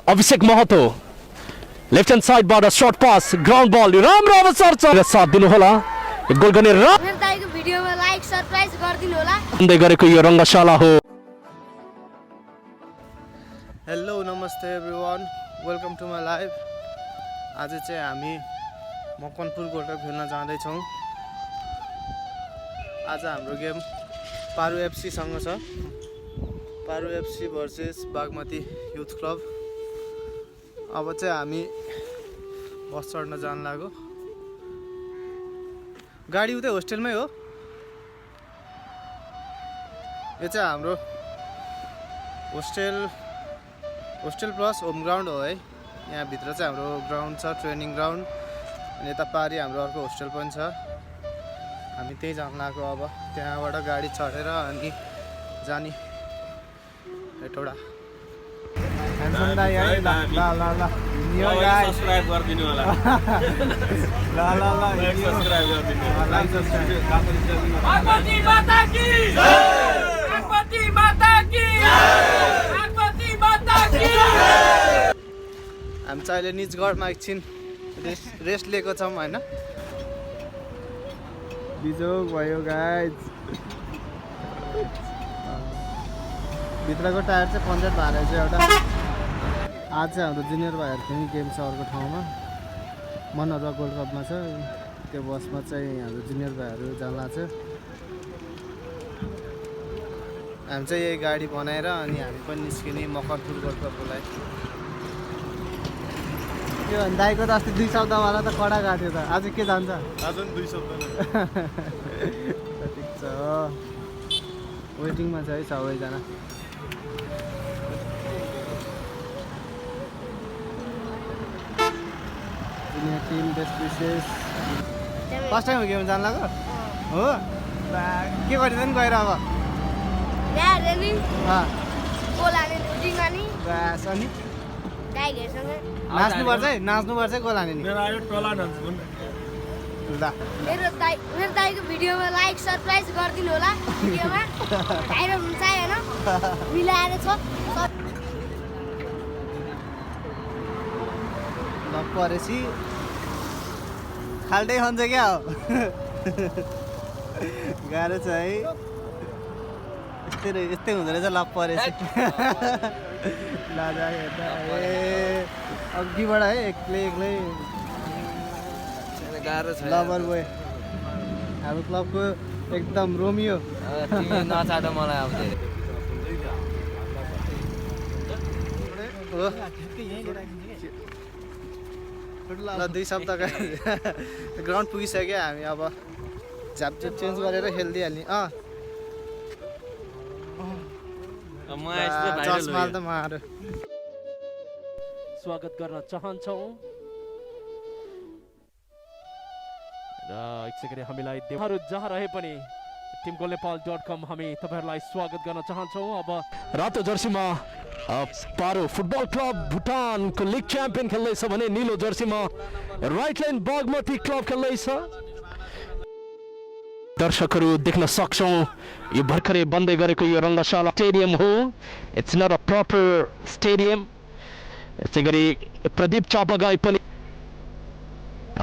अभिषेक Mahato left hand साइडबाट short pass ground बल राम्रो अवसर छ साथ दिनु होला गोल गर्ने भिडियोमा लाइक सब्स्क्राइब गरिदिनु होला भन्दै गरेको यो रङ्गशाला हो हेलो नमस्ते everyone welcome to my life आज चाहिँ हामी मकनपुर गोल्ड कप खेल्न जाँदैछौँ आज हाम्रो गेम पारु एफसीसँग छ Paru FC versus Bagmati youth club अब चाहिँ हामी बस चढ्न जान लाग्यो गाडी उतै होस्टेलमै हो यो चाहिँ हाम्रो होस्टेल प्लस होम ग्राउन्ड हो है यहाँभित्र चाहिँ हाम्रो ग्राउन्ड छ ट्रेनिङ ग्राउन्ड अनि यता पारि हाम्रो अर्को होस्टेल पनि छ हामी त्यही जान लाग्यो अब त्यहाँबाट गाडी चढेर अनि जाने हेटौडा ह्यान्डसम दाइ है ल न्यू गाइ सब्स्क्राइब गरिदिनु होला ल सब्स्क्राइब गरिदिनु लाइक सब्स्क्राइब बागमती माता की जय बागमती माता की जय बागमती माता की जय हामी चाहिँ अहिले निजगढमा एकछिन रेस्ट लिएको छौँ हैन बिजोग भयो गाइज भित्रको टायर चाहिँ पञ्चायत भाइहरू चाहिँ एउटा आज चाहिँ हाम्रो जुनियर भाइहरू पनि गेम छ अर्को ठाउँमा मनहरुवा गोल्ड कपमा छ त्यो बसमा चाहिँ हाम्रो जुनियर भाइहरू जाँला छ हामी चाहिँ यही गाडी बनाएर अनि हामी पनि निस्किने मकनपुर गोल्ड कपको लागि यो दाइको त अस्ति 2 शब्दवाला त कडा गएको थियो त आज के जान्छ आज पनि 2 शब्द ठिक छ वेटिङमा छ है सबैजना टिम बेस्ट विशेष फर्स्ट टाइम हो गेम जान लाग्यो हो के गरिँदैन गएर अब बस अनि नाच्नुपर्छ है नाच्नुपर्छ है गोल हाने नि मेरो दाइको भिडियोमा लाइक सब्स्क्राइब गरिदिनु होला भिडियोमा भाइरल हुन्छ हैन मिलाएर छ परेपछि खाल्टै खन्छ क्या हो गाह्रो छ है यस्तै हुँदो रहेछ लप परेपछि लाजा हेर्दा ए अघिबाट है एक्लै गाह्रो छ लभर बोय हाम्रो क्लबको एकदम रोमियो नचाट मलाई अब ल 2 शब्दका ग्राउन्ड पुगिसक्यो हामी अब झ्यापझ्याप चेन्ज गरेर खेलिदिइहाल्ने चस्माल त मार स्वागत गर्न चाहन्छौँ र यसै गरी हामीलाई देवहरू जहाँ रहे पनि teamgoalnepal.com हामी तपाईहरुलाई स्वागत गर्न चाहन्छौँ अब रातो जर्सीमा पारो फुटबल क्लब भुटानको लिग च्याम्पियन खेल्दैछ भने नीलो जर्सीमा राइट लाइन बागमती क्लब खेल्दैछ दर्शकहरू देख्न सक्छौँ यो भर्खरै बन्दै गरेको यो रङ्गशाला स्टेडियम हो it's not a proper stadium यसै गरी प्रदीप चापागाई पनि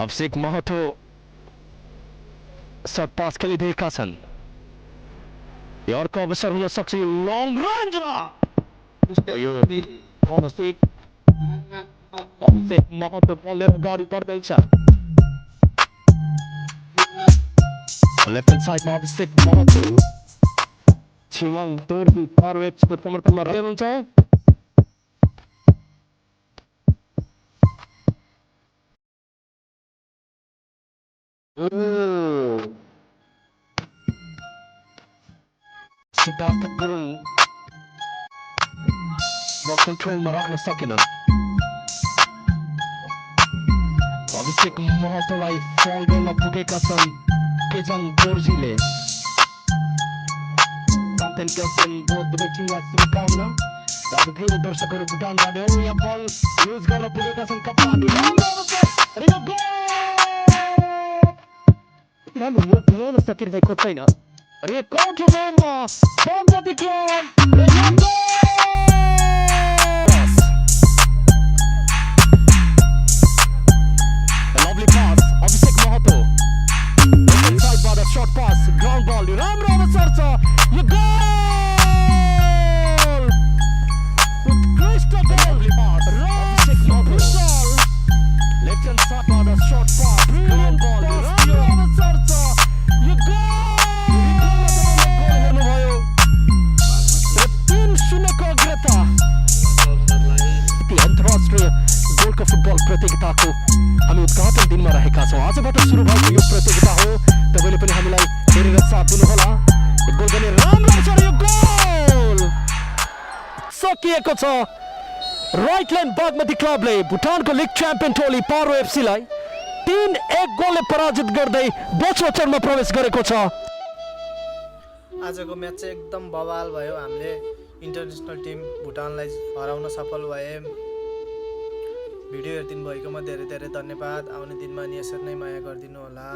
अभिषेक महतो सर्ट पास खेलिरहेका छन् यो अर्को अवसर हुन सक्छ यो लङ रेन्जमा यो अभिषेक महतो बलले अगाडि बढ्दैछ लेफ्ट ह्यान्ड साइडमा अभिषेक महतो छिवाङ तोर्बी पारो एफसीको समर्थनमा रहेनुहुन्छ सिद्धार्थ गुरुङ कन्ट्रोलमा राख्न सकेनन् अभिषेक महतोलाई फल गर्न पुगेका छन् केजङ दोर्जीले कन्टेन्ट क्याप्टन बोध व्यक्तिलाई शुभकामना धेरै दर्शकहरू भुटानबाट यहाँ बल युज गर्न पुगेका छन् कप्तानले राम्रो सकिरहेको छैन Record Roma, Bomba de Club, प्रतियोगिताको हामी उद्घाटन दिनमा रहेका छौँ। आजबाट सुरु भएको यो प्रतियोगिता हो। तपाईँले पनि हामीलाई हेरेर साथ दिनुहोला। गोल गर्ने राम्रो छ यो गोल सकिएको छ। राइट लाइन बागमती क्लबले भुटानको लिग च्याम्पियन टोली पारो एफसीलाई 3-1 गोलले पराजित गर्दै दोस्रो चरणमा प्रवेश गरेको छ। आजको म्याच चाहिँ एकदम बवाल भयो। हामीले इन्टरनेसनल टिम भुटानलाई हराउन सफल भए। भिडियो हेरिदिनु भएकोमा धेरै धेरै धन्यवाद। आउने दिनमा नि यसरी नै माया गरिदिनु होला।